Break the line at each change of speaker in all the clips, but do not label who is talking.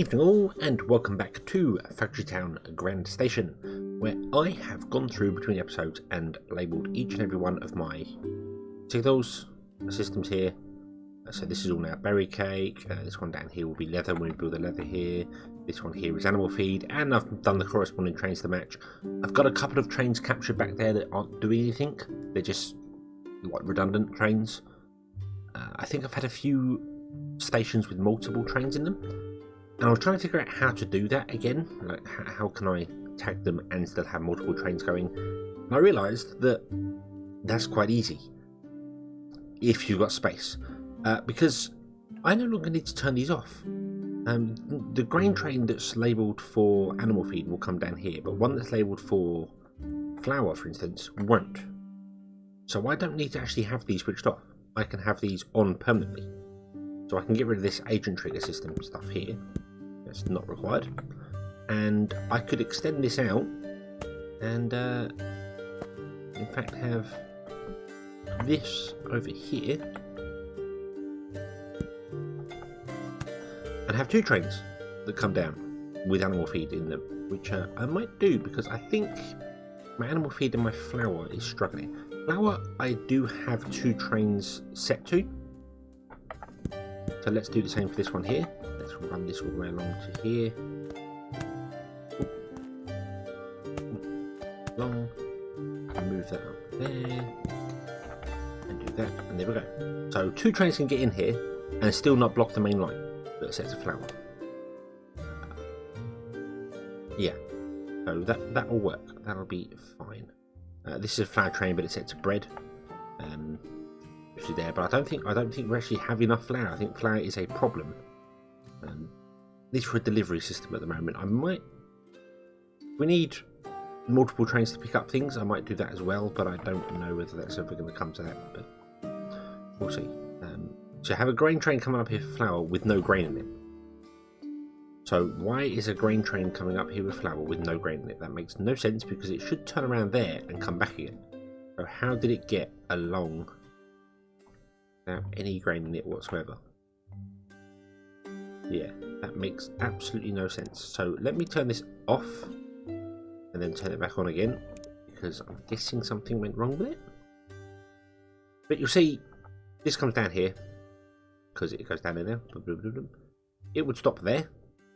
Evening all, and welcome back to Factory Town Grand Station, where I have gone through between episodes and labelled each and every one of my signals, systems here. So this is all now berry cake, this one down here will be leather when we build the leather here, this one here is animal feed, and I've done the corresponding trains to match. I've got a couple of trains captured back there that aren't doing anything, they're just like redundant trains. I think I've had a few stations with multiple trains in them. And I was trying to figure out how to do that again, like how can I tag them and still have multiple trains going. And I realised that that's quite easy if you've got space, because I no longer need to turn these off. The grain train that's labelled for animal feed will come down here, but one that's labelled for flour, for instance, won't. So I don't need to actually have these switched off. I can have these on permanently. So I can get rid of this agent trigger system stuff here. That's not required. And I could extend this out and in fact have this over here and have two trains that come down with animal feed in them, which I might do because I think my animal feed and my flour is struggling. Flour I do have two trains set to. So let's do the same for this one here. Let's run this all the way along to here. Long. Move that up there. And do that. And there we go. So two trains can get in here and still not block the main line that sets a flour. Yeah. So that will work. That'll be fine. This is a flour train, but it's set to bread. There, but I don't think we actually have enough flour. I think flour is a problem. At least for a delivery system at the moment. We need multiple trains to pick up things. I might do that as well, but I don't know whether that's ever going to come to that. But we'll see. So I have a grain train coming up here for flour with no grain in it. So why is a grain train coming up here with flour with no grain in it? That makes no sense because it should turn around there and come back again. So how did it get along without any grain in it whatsoever? Yeah, that makes absolutely no sense. So let me turn this off and then turn it back on again because I'm guessing something went wrong with it. But you'll see this comes down here because it goes down there now. It would stop there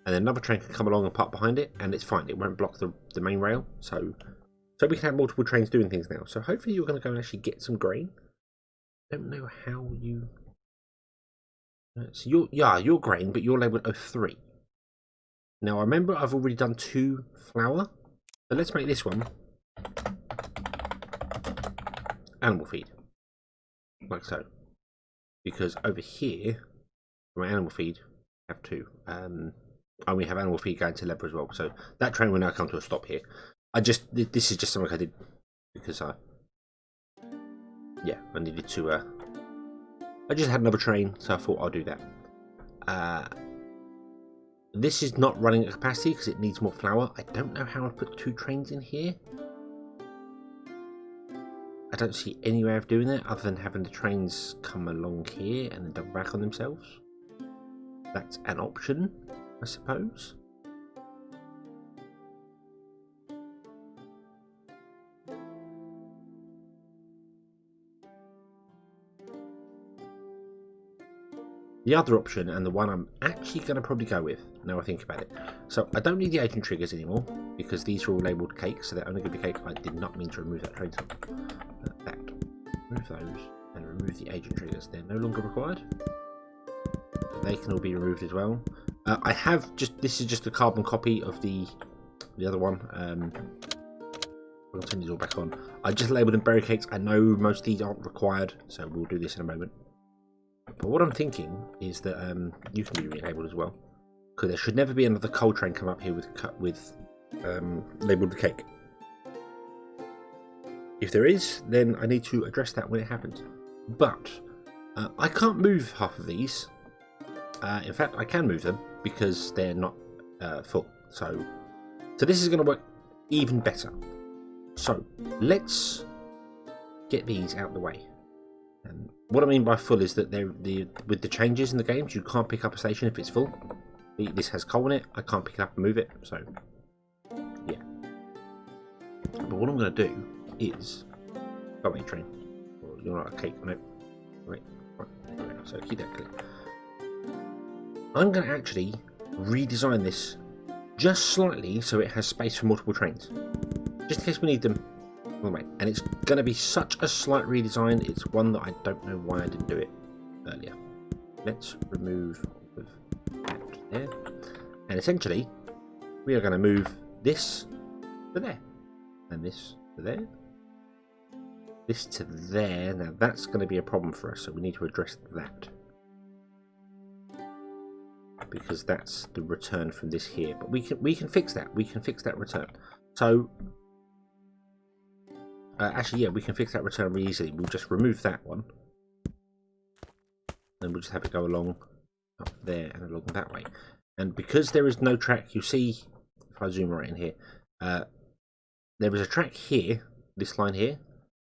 and then another train can come along and park behind it and it's fine. It won't block the main rail. So we can have multiple trains doing things now. So hopefully you're going to go and actually get some grain. I don't know how you. So you're grain, but you're labelled 03. Now I remember I've already done 2 flour, so let's make this one animal feed, like so. Because over here, my animal feed I have 2. And we have animal feed going to leather as well. So that train will now come to a stop here. This is just something I did because I needed to. I just had another train, so I thought I'll do that. This is not running at capacity because it needs more flour. I don't know how I'd put 2 trains in here. I don't see any way of doing that other than having the trains come along here and then double back on themselves. That's an option, I suppose. The other option, and the one I'm actually going to probably go with, now I think about it. So I don't need the agent triggers anymore, because these are all labelled cakes, so they're only going to be cake. I did not mean to remove that train stop. Remove those, and remove the agent triggers. They're no longer required. They can all be removed as well. I have this is just a carbon copy of the other one. I'll turn these all back on. I just labelled them berry cakes. I know most of these aren't required, so we'll do this in a moment. But what I'm thinking is that you can be relabeled as well, because there should never be another coal train come up here with labelled cake. If there is, then I need to address that when it happens. But I can't move half of these. In fact, I can move them because they're not full. So this is going to work even better. So let's get these out of the way. What I mean by full is that with the changes in the games, you can't pick up a station if it's full. This has coal in it. I can't pick it up and move it, so yeah. But what I'm going to do is... Oh wait, train. Well, you're not a cake, no. Wait, right. So keep that clear. I'm going to actually redesign this just slightly so it has space for multiple trains. Just in case we need them. Oh, wait. And it's going to be such a slight redesign, it's one that I don't know why I didn't do it earlier. Let's remove that there. And essentially, we are going to move this to there. And this to there. This to there. Now that's going to be a problem for us, so we need to address that. Because that's the return from this here. But we can fix that. We can fix that return. So actually, yeah, we can fix that return really easily. We'll just remove that one. And we'll just have it go along up there and along that way. And because there is no track, you see, if I zoom right in here, there is a track here, this line here.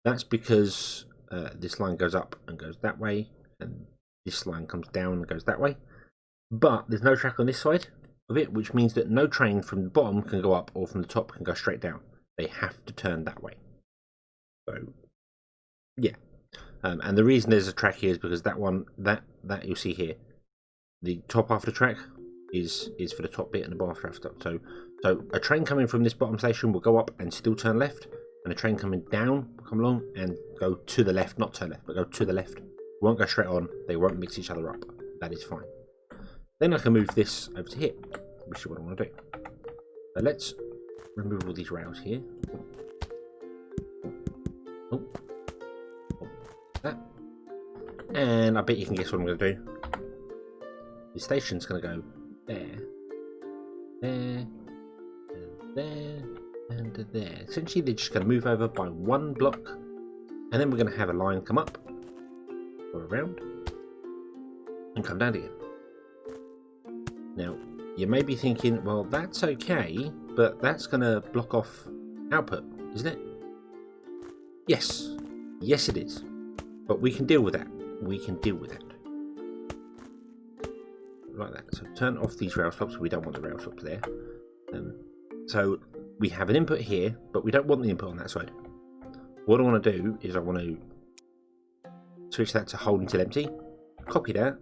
That's because this line goes up and goes that way, and this line comes down and goes that way. But there's no track on this side of it, which means that no train from the bottom can go up or from the top can go straight down. They have to turn that way. So, yeah. And the reason there's a track here is because that one, that you'll see here, the top half of the track is for the top bit and the bottom half of the top. So a train coming from this bottom station will go up and still turn left, and a train coming down will come along and go to the left, not turn left, but go to the left. Won't go straight on. They won't mix each other up. That is fine. Then I can move this over to here, which is what I want to do. So let's remove all these rails here. Oh. That. And I bet you can guess what I'm going to do. The station's going to go there, there, and there, and there. Essentially, they're just going to move over by one block, and then we're going to have a line come up, go around, and come down again. Now, you may be thinking, well, that's okay, but that's going to block off output, isn't it? Yes. Yes, it is. But we can deal with that. We can deal with that. Like that. So turn off these rail stops. We don't want the rail stops there. So we have an input here, but we don't want the input on that side. What I want to do is I want to switch that to hold until empty. Copy that.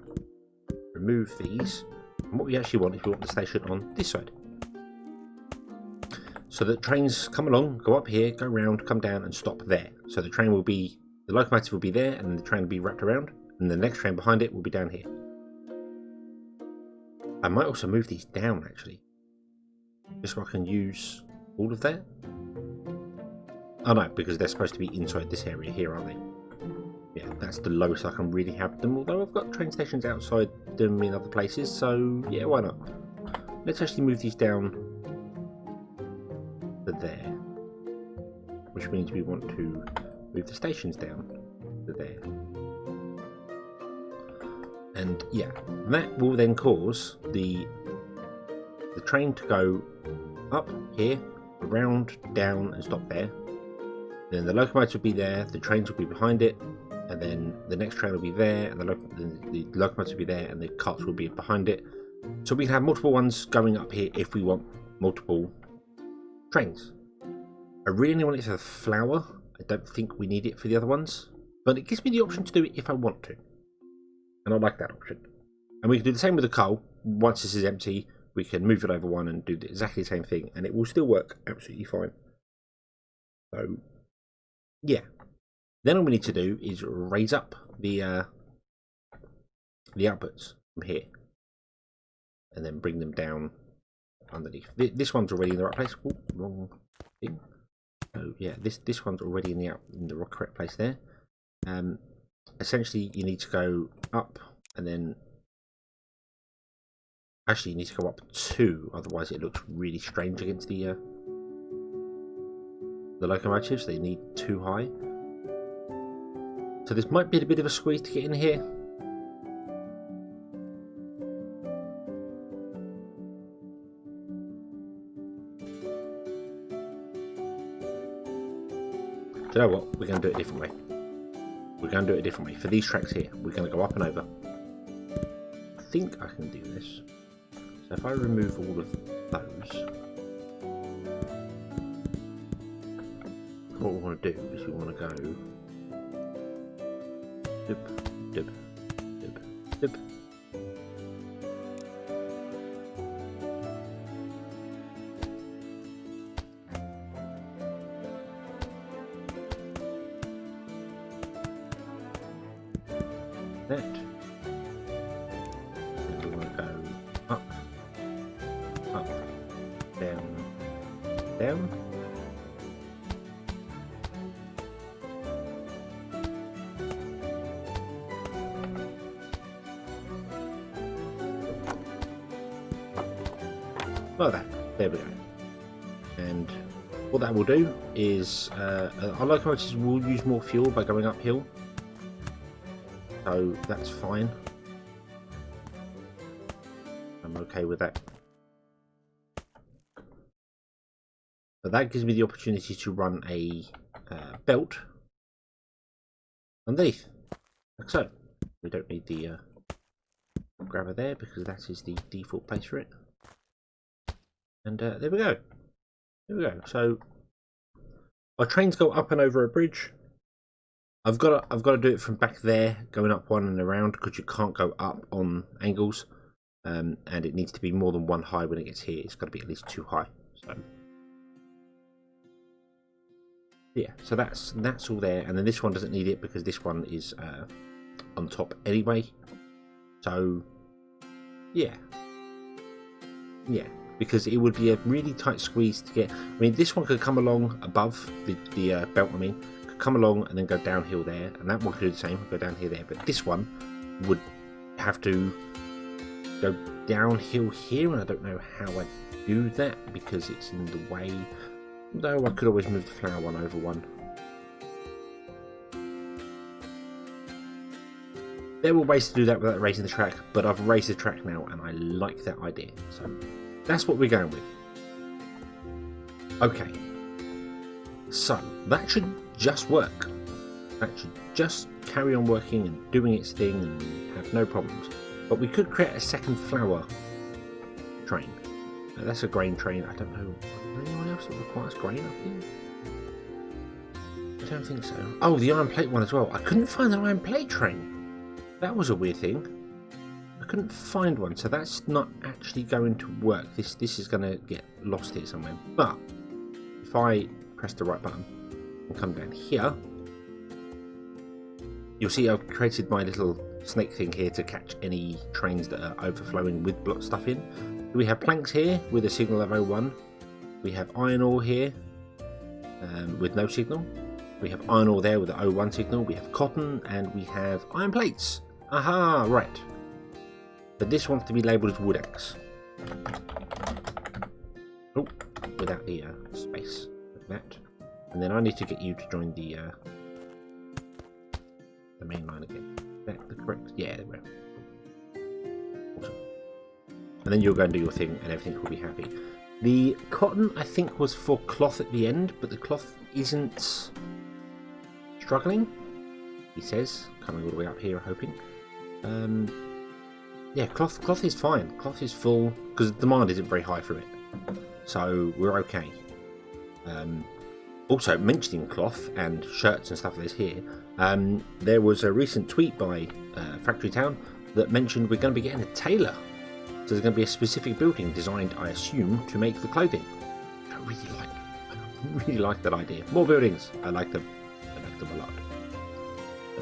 Remove these. And what we actually want is we want the station on this side. So that trains come along, go up here, go round, come down and stop there. So the train will be, the locomotive will be there and the train will be wrapped around, and the next train behind it will be down here. I might also move these down actually, just so I can use all of that. Oh no, because they're supposed to be inside this area here, aren't they? Yeah, that's the lowest I can really have them, although I've got train stations outside them in other places, so yeah, why not? Let's actually move these down to there, which means we want to move the stations down to there. And yeah, that will then cause the train to go up here, around, down and stop there. Then the locomotive will be there, the trains will be behind it, and then the next train will be there, and the locomotive will be there, and the carts will be behind it. So we can have multiple ones going up here if we want multiple trains. I really only want it for the flour. I don't think we need it for the other ones, but it gives me the option to do it if I want to, and I like that option. And we can do the same with the coal. Once this is empty, we can move it over one and do exactly the same thing, and it will still work absolutely fine. So yeah, then all we need to do is raise up the outputs from here, and then bring them down underneath. This one's already in the right place. Ooh, wrong thing. So yeah, this one's already in the correct place there. Essentially, you need to go up, and then actually you need to go up 2, otherwise it looks really strange against the locomotives. They need 2 high. So this might be a bit of a squeeze to get in here. Do you know what? We're going to do it a different way. We're going to do it a different way. For these tracks here, we're going to go up and over. I think I can do this. If I remove all of those, what we want to do is we want to go dip, dip, dip, dip. That. And we want to go up, up, down, down. Like that. There we go. And what that will do is our locomotives will use more fuel by going uphill. So that's fine. I'm okay with that. But that gives me the opportunity to run a belt underneath, like so. We don't need the grabber there because that is the default place for it. And there we go. There we go. So our trains go up and over a bridge. I've got to do it from back there, going up one and around, because you can't go up on angles, and it needs to be more than one high when it gets here. It's got to be at least 2 high. So yeah, so that's all there, and then this one doesn't need it because this one is on top anyway. So yeah, because it would be a really tight squeeze to get. I mean, this one could come along above the belt. I mean. Come along and then go downhill there, and that one could do the same, go down here there, but this one would have to go downhill here, and I don't know how I do that because it's in the way, though I could always move the flower one over one. There were ways to do that without raising the track, but I've raised the track now and I like that idea, so that's what we're going with. Okay, so that should just work. That should just carry on working and doing its thing and have no problems. But we could create a second flour train. Now, that's a grain train. I don't know. Is there anyone else that requires grain up here? I don't think so. Oh, the iron plate one as well. I couldn't find an iron plate train. That was a weird thing. I couldn't find one, so that's not actually going to work. This is going to get lost here somewhere. But if I press the right button, come down here, you'll see I've created my little snake thing here to catch any trains that are overflowing with block stuff in. We have planks here with a signal of 01. We have iron ore here with no signal. We have iron ore there with an 01 signal. We have cotton and we have iron plates. Aha, right. But this wants to be labelled as wood axe. Oh, without the space, like that. And then I need to get you to join the main line again. Is that the correct? Yeah, there we go. Awesome. And then you'll go and do your thing and everything will be happy. The cotton, I think, was for cloth at the end, but the cloth isn't struggling, he says, coming all the way up here, hoping. Yeah, cloth is fine. Cloth is full, because the demand isn't very high from it. So we're okay. Also, mentioning cloth and shirts and stuff like this here, there was a recent tweet by Factory Town that mentioned we're going to be getting a tailor. So there's going to be a specific building designed, I assume, to make the clothing. I really like that idea. More buildings. I like them. I like them a lot.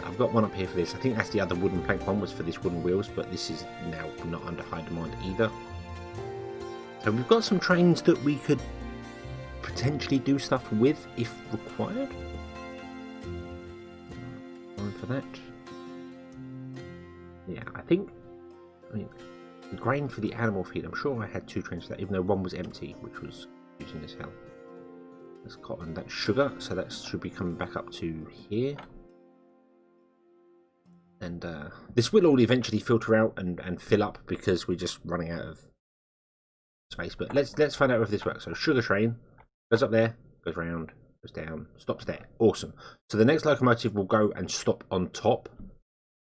I've got one up here for this. I think that's the other wooden plank one was for this wooden wheels, but this is now not under high demand either. So we've got some trains that we could potentially do stuff with if required. Time for that. Yeah, I mean, the grain for the animal feed, I'm sure I had 2 trains for that, even though one was empty, which was using as hell. That's cotton, that's sugar, so that should be coming back up to here. And this will all eventually filter out and fill up because we're just running out of space. But let's find out if this works. So sugar train goes up there, goes round, goes down, stops there. Awesome. So the next locomotive will go and stop on top,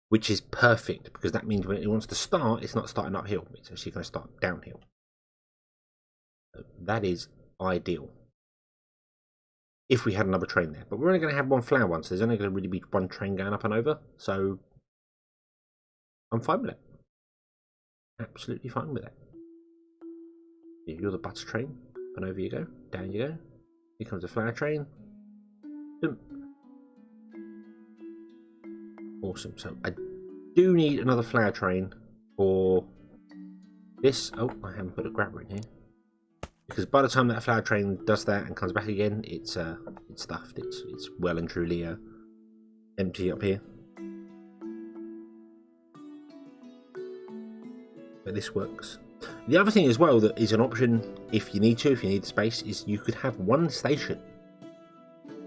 which is perfect because that means when it wants to start, it's not starting uphill. It's actually going to start downhill. That is ideal. If we had another train there. But we're only going to have one flower one, so there's only going to really be one train going up and over. So I'm fine with it. Absolutely fine with it. You're the butter train. And over you go. Down you go. Here comes the flower train. Boom. Awesome. So I do need another flower train for this. Oh, I haven't put a grabber in here. Because by the time that flower train does that and comes back again, it's stuffed. It's well and truly empty up here. But this works. The other thing as well that is an option if you need the space, is you could have one station.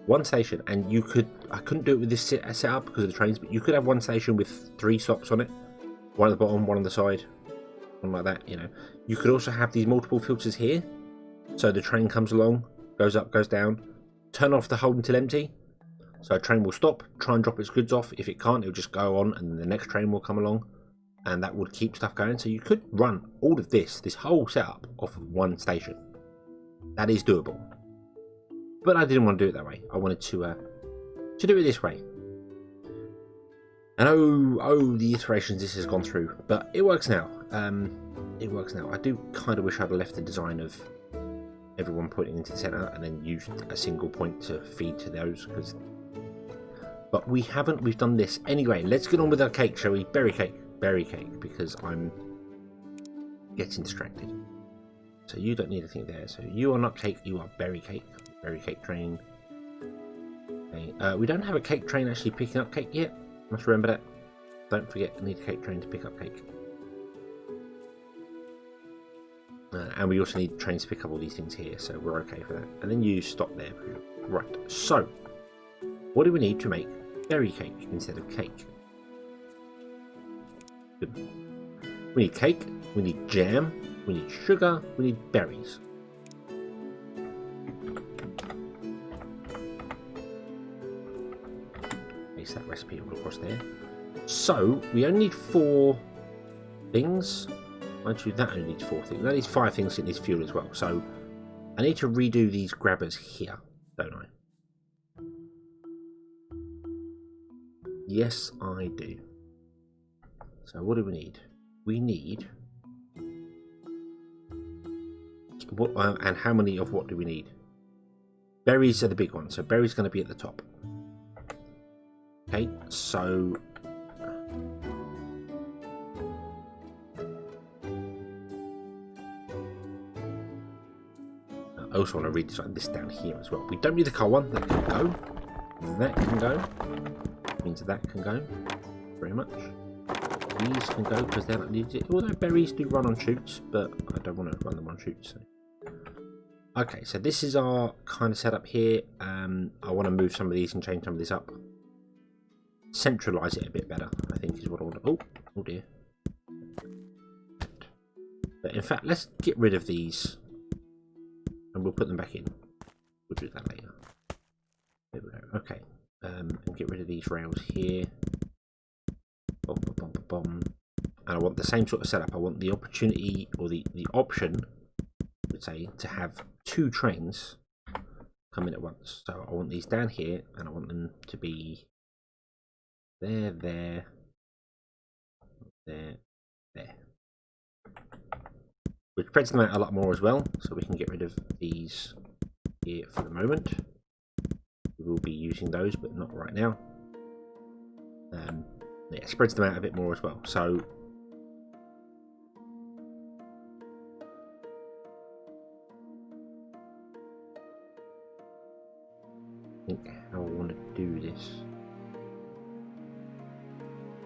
One station, and you could. I couldn't do it with this setup because of the trains, but you could have one station with 3 stops on it. One at the bottom, one on the side, something like that. You know, you could also have these multiple filters here. So the train comes along, goes up, goes down, turn off the hold until empty. So a train will stop, try and drop its goods off. If it can't, it'll just go on and the next train will come along. And that would keep stuff going. So you could run all of this whole setup off of one station. That is doable. But I didn't want to do it that way. I wanted to do it this way. And oh, the iterations this has gone through. But it works now. It works now. I do kind of wish I'd have left the design of everyone pointing into the center and then used a single point to feed to those, but we haven't. We've done this anyway. Let's get on with our cake, shall we? Berry cake, because I'm getting distracted. So you don't need anything there. So you are not cake, you are berry cake train. Okay. We don't have a cake train actually picking up cake yet. Must remember that. Don't forget, I need a cake train to pick up cake. And we also need trains to pick up all these things here, so we're okay for that. And then you stop there. Right, so what do we need to make berry cake instead of cake? Good. We need cake, we need jam, we need sugar, we need berries. Paste that recipe all across there. So we only need 4 things. Actually, that only needs 4 things. That needs 5 things. It needs fuel as well. So I need to redo these grabbers here, don't I? Yes, I do. So what do we need? We need what? And how many of what do we need? Berries are the big one. So berries going to be at the top. Okay, so I also want to redesign this down here as well. We don't need the coal one. That can go. That can go. Means that can go. Very much. These can go because they're not needed. Although berries do run on chutes, but I don't want to run them on chutes. So. Okay, so this is our kind of setup here. I want to move some of these and change some of this up. Centralize it a bit better, I think, is what I want to. Oh dear. But in fact, let's get rid of these. And we'll put them back in. We'll do that later. There we go. Okay. And get rid of these rails here. Bom, bom, bom, bom. And I want the same sort of setup. I want the opportunity, or the option, I would say, to have 2 trains come in at once. So I want these down here, and I want them to be there, there, there, there. Which spreads them out a lot more as well, so we can get rid of these here for the moment. We will be using those, but not right now. Yeah, spreads them out a bit more as well. So I think how I want to do this.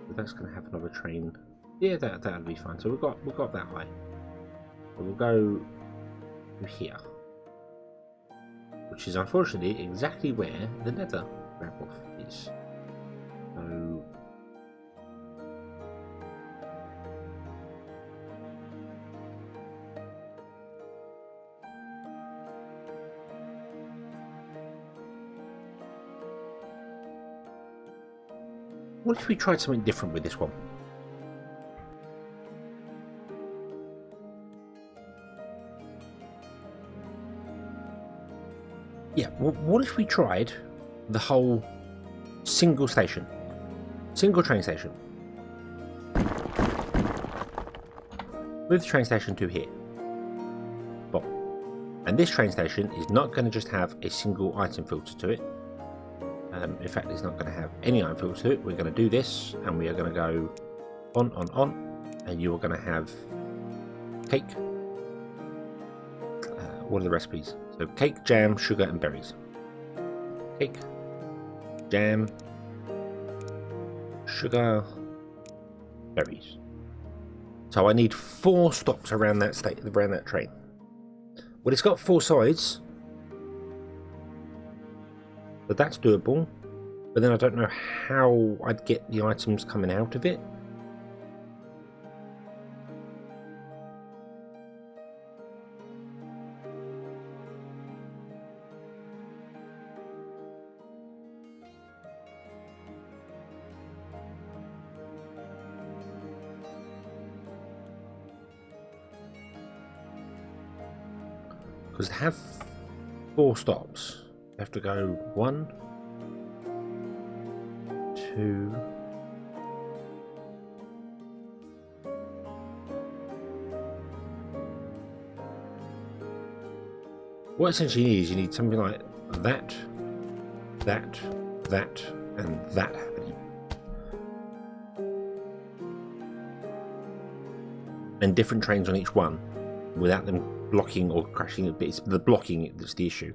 But that's going to have another train. Yeah, that'll be fine. So we've got that high. So we'll go to here, which is unfortunately exactly where the nether wrap-off is. So what if we tried something different with this one? what if we tried the whole single station, single train station, with the train station to here. Boom. And this train station is not going to just have a single item filter to it. In fact, it's not going to have any item filter to it. We're going to do this, and we are going to go on, and you are going to have cake. What are the recipes? So cake, jam, sugar, and berries. Cake, jam, sugar, berries. So I need 4 stops around that train. Well, it's got 4 sides, but that's doable. But then I don't know how I'd get the items coming out of it. Because to have 4 stops, you have to go 1, 2, what essentially you need is you need something like that, that, and that happening. And different trains on each one, without them blocking or crashing. It's the blocking that's the issue.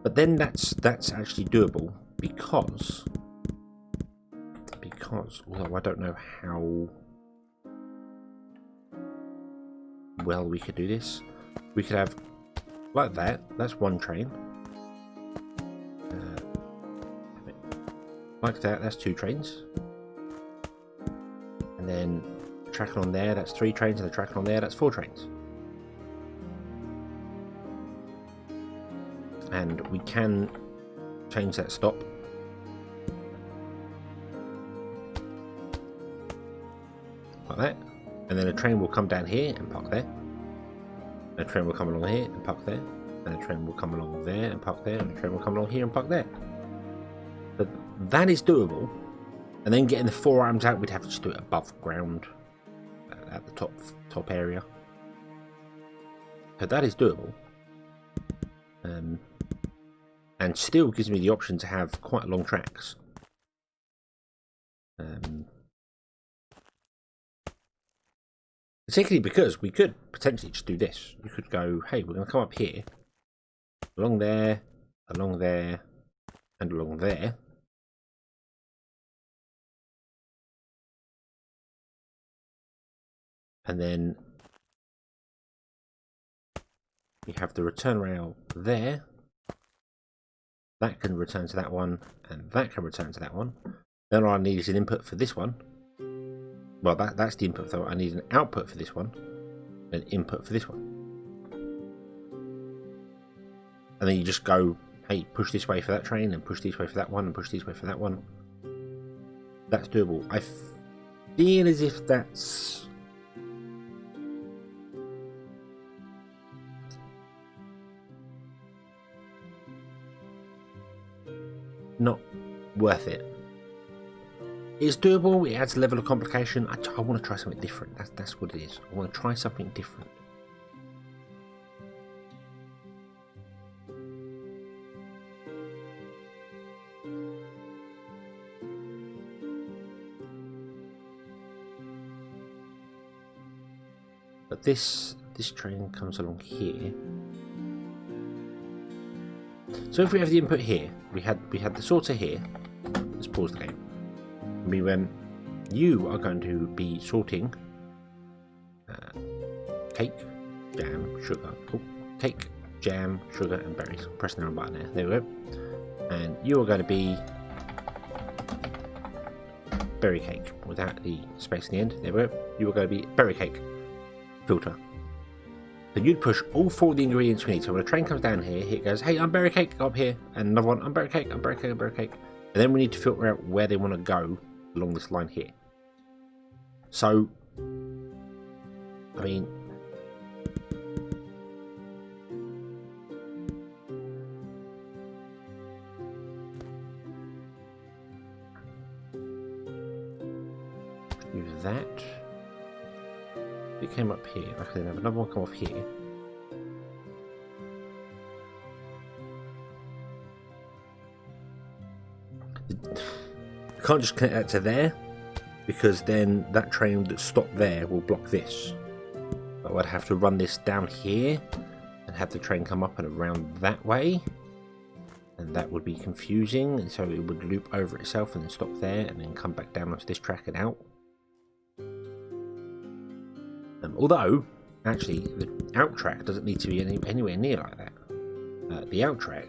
But then that's actually doable because although I don't know how well we could do this, we could have like that. That's one train. Like that. That's 2 trains. And then tracking on there. That's 3 trains, and the tracking on there. That's 4 trains. And we can change that stop. Like that. And then a train will come down here and park there. And a train will come along here and park there. And a train will come along there and park there. And a train will come along here and park there. But that is doable. And then getting the 4 items out, we'd have to just do it above ground at the top area. So that is doable. And still gives me the option to have quite long tracks. Particularly because we could potentially just do this. You could go, hey, we're going to come up here, along there, and along there. And then we have the return rail there. That can return to that one, and that can return to that one. Then all I need is an input for this one. Well, that's the input, though. I need an output for this one, an input for this one. And then you just go, hey, push this way for that train, and push this way for that one, and push this way for that one. That's doable. I feel as if that's not worth it. It's doable, it adds a level of complication. I want to try something different. That's what it is. I want to try something different. But this train comes along here. So if we have the input here, we had the sorter here. Let's pause the game. We went, you are going to be sorting cake, jam, sugar. Oh, cake, jam, sugar, and berries. Press the down button there. There we go. And you are going to be berry cake without the space in the end. There we go. You are going to be berry cake filter. So you'd push all 4 of the ingredients we need. So when a train comes down here, it goes, hey, I'm berry cake, go up here. And another one, I'm berry cake, I'm berry cake, I'm berry cake. And then we need to filter out where they want to go along this line here. So, I mean, do that. It came up here. I can then have another one come off here. You can't just connect that to there, because then that train that stopped there will block this. So I'd have to run this down here and have the train come up and around that way, and that would be confusing, and so it would loop over itself and then stop there and then come back down onto this track and out. Although, actually, the out track doesn't need to be anywhere near like that. The out track...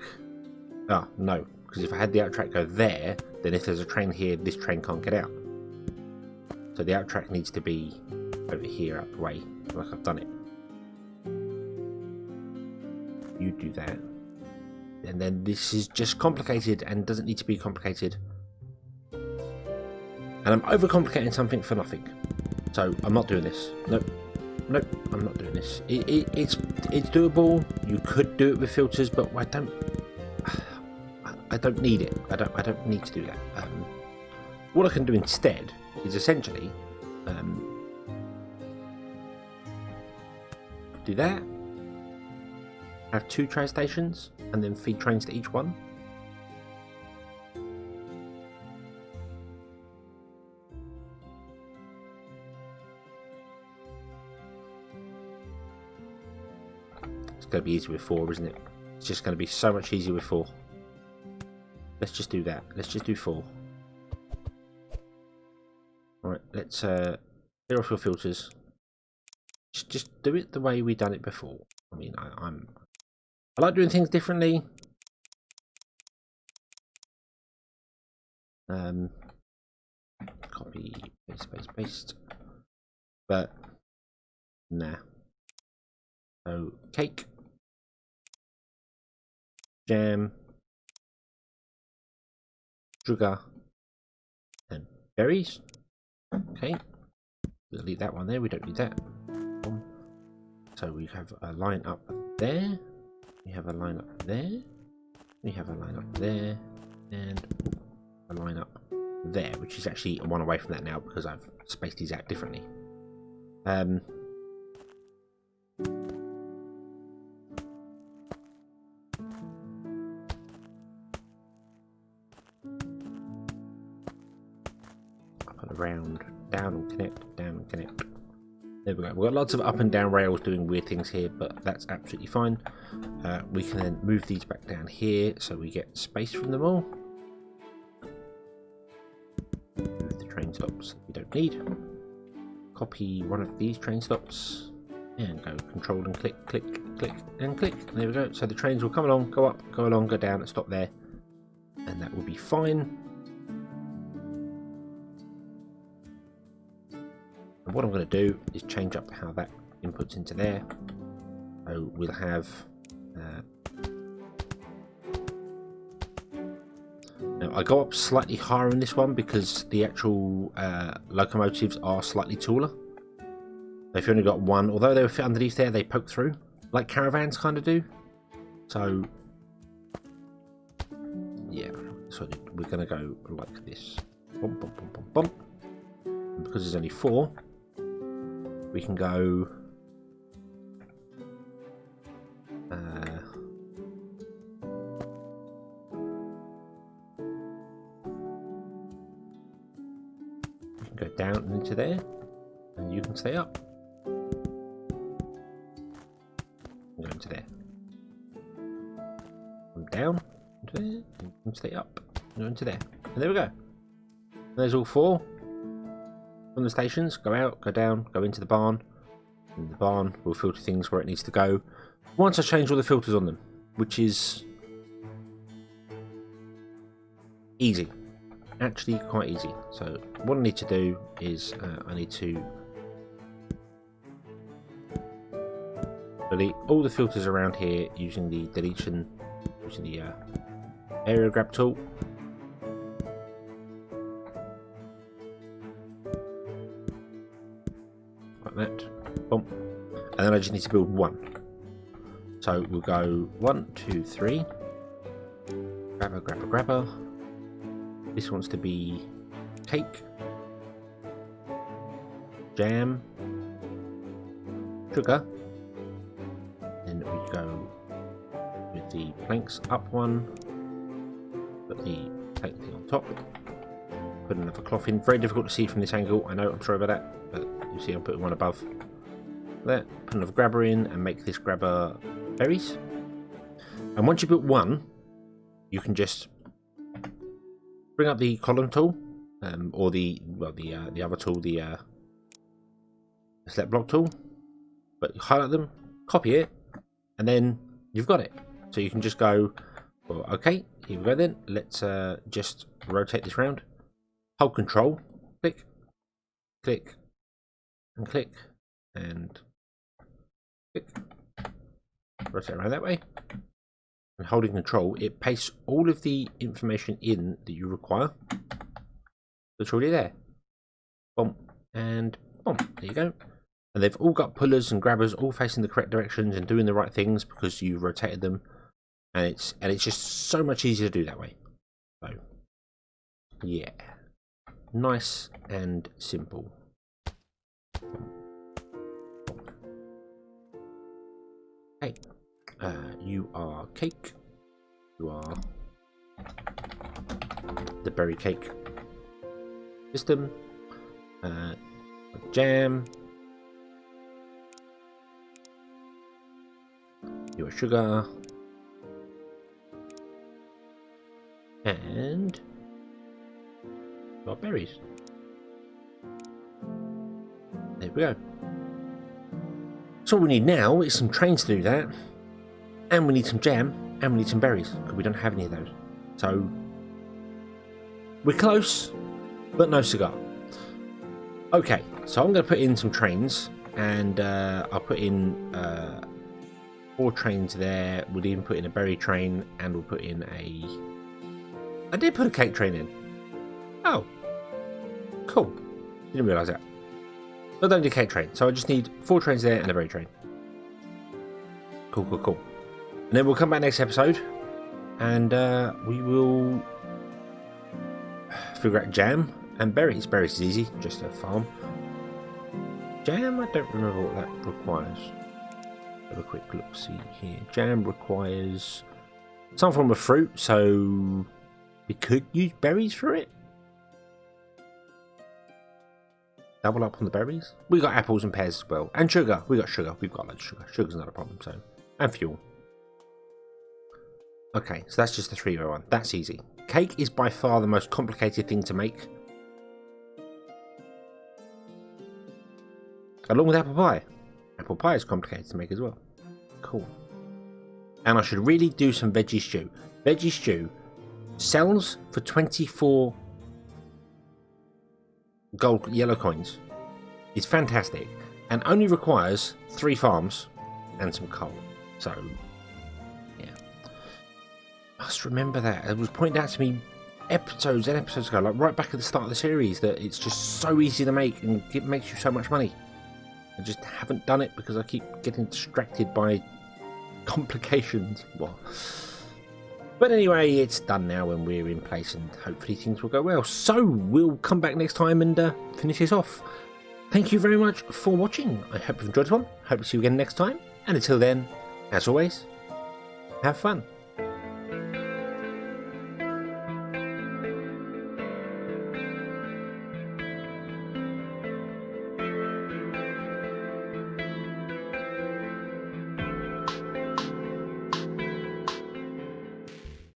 Oh, no, because if I had the out track go there, then if there's a train here, this train can't get out. So the out track needs to be over here, out the way, like I've done it. You do that. And then this is just complicated and doesn't need to be complicated. And I'm overcomplicating something for nothing. So I'm not doing this. Nope. Nope, I'm not doing this. It's doable. You could do it with filters, but I don't need it. I don't need to do that. What I can do instead is essentially do that. Have 2 train stations and then feed trains to each one. It's going to be easier with 4, isn't it? It's just going to be so much easier with 4. Let's just do that. Let's just do 4. Alright, let's clear off your filters. Just do it the way we done it before. I mean, I like doing things differently. Copy, paste. But, nah. So, cake. Jam. Sugar. And berries. Okay. We'll leave that one there. We don't need that. So we have a line up there. We have a line up there. We have a line up there. And a line up there, which is actually one away from that now because I've spaced these out differently. Up and around, down and connect, down and connect. There we go. We've got lots of up and down rails doing weird things here, but that's absolutely fine. We can then move these back down here so we get space from them all. Move the train stops we don't need. Copy one of these train stops and go control and click, click, click, and click. There we go. So the trains will come along, go up, go along, go down, and stop there, and that will be fine. And what I'm going to do is change up how that inputs into there. So we'll have now I go up slightly higher in this one because the actual locomotives are slightly taller. If you've only got one, although they were fit underneath there, they poke through like caravans kind of do. So yeah, so we're going to go like this. Bump, bump, bump, bump, bump. And because there's only 4, we can go down and into there, and you can stay up. Go into there. Come down into there, and you can stay up. Go into there. And there we go. There's all 4 from the stations. Go out, go down, go into the barn. And the barn will filter things where it needs to go. Once I change all the filters on them, which is easy. Actually quite easy. So what I need to do is I need to delete all the filters around here using the deletion, using the area grab tool. Like that. Boom. And then I just need to build 1. So we'll go 1, 2, 3. Grabber, grabber, grabber. This wants to be cake. jam, sugar. Then we go with the planks up one, put the plank thing on top, put another cloth in. Very difficult to see from this angle, I know, I'm sorry about that, but you see I'm putting one above there. Put another grabber in and make this grabber berries. And once you put one, you can just bring up the column tool, or the other tool, the select block tool, but highlight them, copy it, and then you've got it. So you can just go, well, okay, here we go then. Let's just rotate this round. Hold Control, click, click, and click, and click. Rotate around that way. And holding Control, it pastes all of the information in that you require. That's already there. Boom, and boom, there you go. And they've all got pullers and grabbers all facing the correct directions and doing the right things because you rotated them. And it's just so much easier to do that way. So yeah, nice and simple. Hey, you are cake. You are the berry cake system. Jam. You are sugar. And you are berries. There we go. So all we need now is some trains to do that, and we need some jam, and we need some berries, because we don't have any of those. So we're close, but no cigar. Okay, so I'm going to put in some trains, and I'll put in 4 trains there. We'll even put in a berry train, and we'll put in a... I did put a cake train in. Oh, cool. Didn't realise that. I don't need a cake train, so I just need 4 trains there and a berry train. Cool, cool, cool. And then we'll come back next episode, and we will figure out jam and berries. Berries is easy, just a farm. Jam, I don't remember what that requires. Have a quick look, see here. Jam requires some form of fruit, so we could use berries for it. Double up on the berries. We got apples and pears as well, and sugar. We got sugar. We've got loads of sugar. Sugar's not a problem. So, and fuel. Okay, so that's just the 3-row one. That's easy. Cake is by far the most complicated thing to make, along with apple pie. Apple pie is complicated to make as well. Cool. And I should really do some veggie stew. Veggie stew sells for 24 gold yellow coins. It's fantastic and only requires 3 farms and some coal. So yeah, must remember that. It was pointed out to me episodes and episodes ago, like right back at the start of the series, that it's just so easy to make and it makes you so much money. I just haven't done it because I keep getting distracted by complications. Well, but anyway, it's done now and we're in place, and hopefully things will go well. So we'll come back next time and finish this off. Thank you very much for watching. I hope you've enjoyed this one. Hope to see you again next time. And until then, as always, have fun.